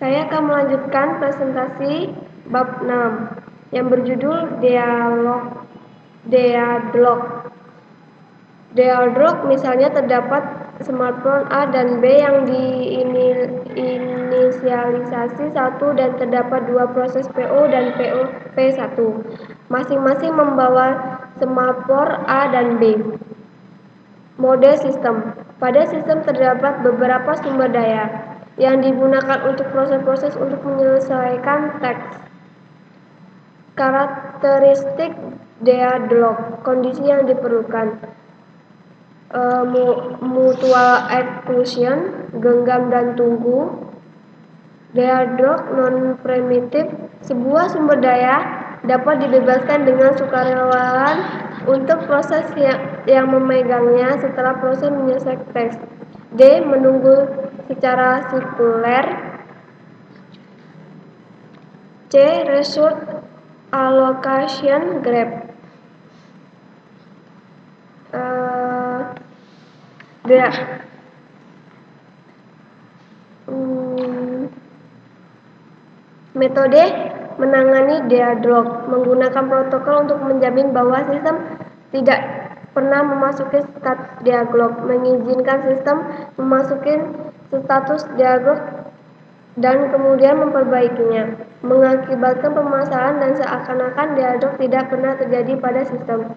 Saya akan melanjutkan presentasi bab 6 yang berjudul Dialog. Dialog misalnya terdapat smartphone A dan B yang diinisialisasi 1 dan terdapat dua proses PO dan P1. Masing-masing membawa semafor A dan B. Mode sistem. Pada sistem terdapat beberapa sumber daya yang digunakan untuk proses-proses untuk menyelesaikan teks. Karakteristik dialog, kondisi yang diperlukan, mutual exclusion, genggam dan tunggu. Dialog non-primitif, sebuah sumber daya dapat dibebaskan dengan sukarelawan untuk proses yang memegangnya setelah proses menyelesaikan teks. D. Menunggu secara sekuler. C. Resource allocation grab. Metode menangani dialog menggunakan protokol untuk menjamin bahwa sistem tidak pernah memasuki status dialog, mengizinkan sistem memasuki status dialog dan kemudian memperbaikinya, mengakibatkan permasalahan dan seakan-akan dialog tidak pernah terjadi pada sistem.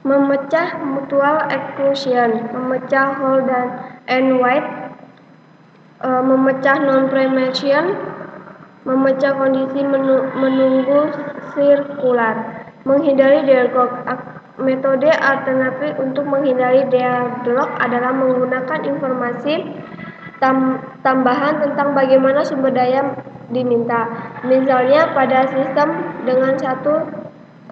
Memecah mutual exclusion, memecah hold and wait, memecah non-premation, memecah kondisi menunggu sirkular, menghindari dialog. Metode alternatif untuk menghindari dialog adalah menggunakan informasi tambahan tentang bagaimana sumber daya diminta. Misalnya pada sistem dengan satu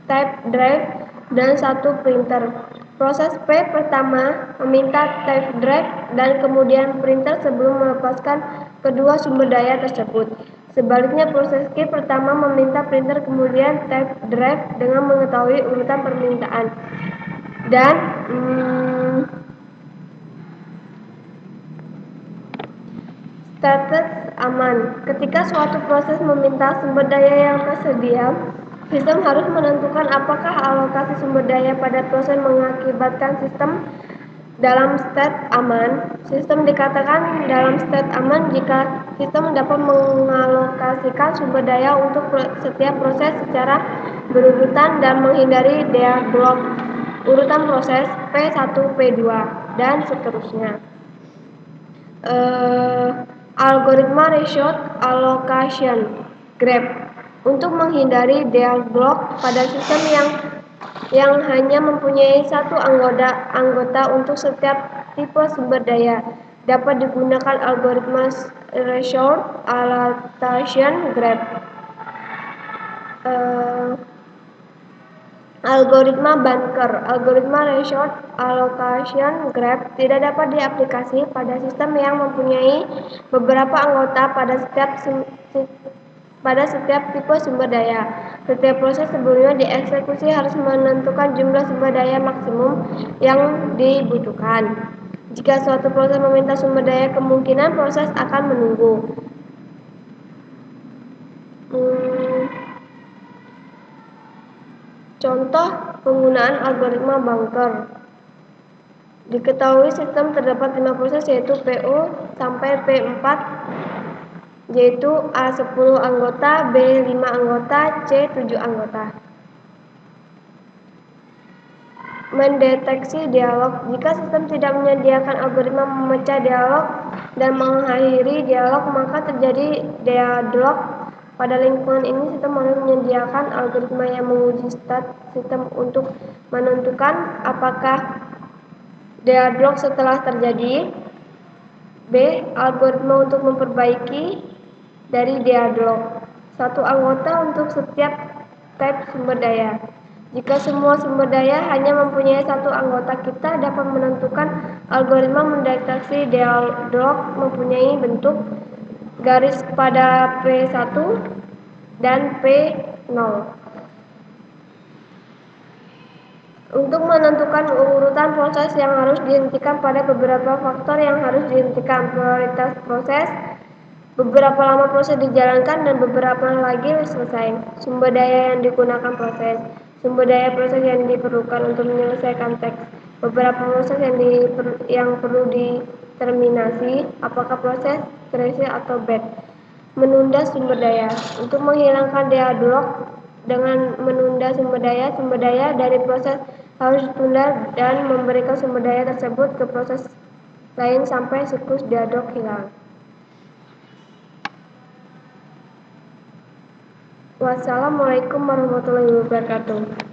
tape drive dan satu printer. Proses P pertama meminta tape drive dan kemudian printer sebelum melepaskan kedua sumber daya tersebut. Sebaliknya proses Q pertama meminta printer kemudian tape drive dengan mengetahui urutan permintaan. Dan status aman. Ketika suatu proses meminta sumber daya yang tersedia, sistem harus menentukan apakah alokasi sumber daya pada proses mengakibatkan sistem dalam state aman. Sistem dikatakan dalam state aman jika sistem dapat mengalokasikan sumber daya untuk setiap proses secara berurutan dan menghindari dialog urutan proses P1, P2, dan seterusnya. Algoritma resource allocation grab untuk menghindari dialog pada sistem yang hanya mempunyai satu anggota untuk setiap tipe sumber daya, dapat digunakan algoritma resource allocation grab. Algoritma bunker, algoritma resource allocation grab tidak dapat diaplikasi pada sistem yang mempunyai beberapa anggota pada setiap tipe sumber daya. Setiap proses sebelumnya dieksekusi harus menentukan jumlah sumber daya maksimum yang dibutuhkan. Jika suatu proses meminta sumber daya, kemungkinan proses akan menunggu. Contoh penggunaan algoritma bunker. Diketahui sistem terdapat 5 proses yaitu PO sampai P4, yaitu A10 anggota, B5 anggota, C7 anggota. Mendeteksi dialog. Jika sistem tidak menyediakan algoritma memecah dialog dan mengakhiri dialog, maka terjadi dialog. Pada lingkungan ini, sistem harus menyediakan algoritma yang menguji state sistem untuk menentukan apakah dialog setelah terjadi. B. Algoritma untuk memperbaiki dari dialog. Satu anggota untuk setiap type sumber daya. Jika semua sumber daya hanya mempunyai satu anggota, kita dapat menentukan algoritma mendeteksi dialog mempunyai bentuk garis pada P1 dan P0. Untuk menentukan urutan proses yang harus dihentikan, pada beberapa faktor yang harus dihentikan. Prioritas proses, beberapa lama proses dijalankan dan beberapa lagi selesai. Sumber daya yang digunakan proses, sumber daya proses yang diperlukan untuk menyelesaikan teks. Beberapa proses yang perlu diterminasi, apakah proses, trace, atau batch. Menunda sumber daya. Untuk menghilangkan deadlock dengan menunda sumber daya dari proses harus ditunda dan memberikan sumber daya tersebut ke proses lain sampai siklus deadlock hilang. Wassalamualaikum warahmatullahi wabarakatuh.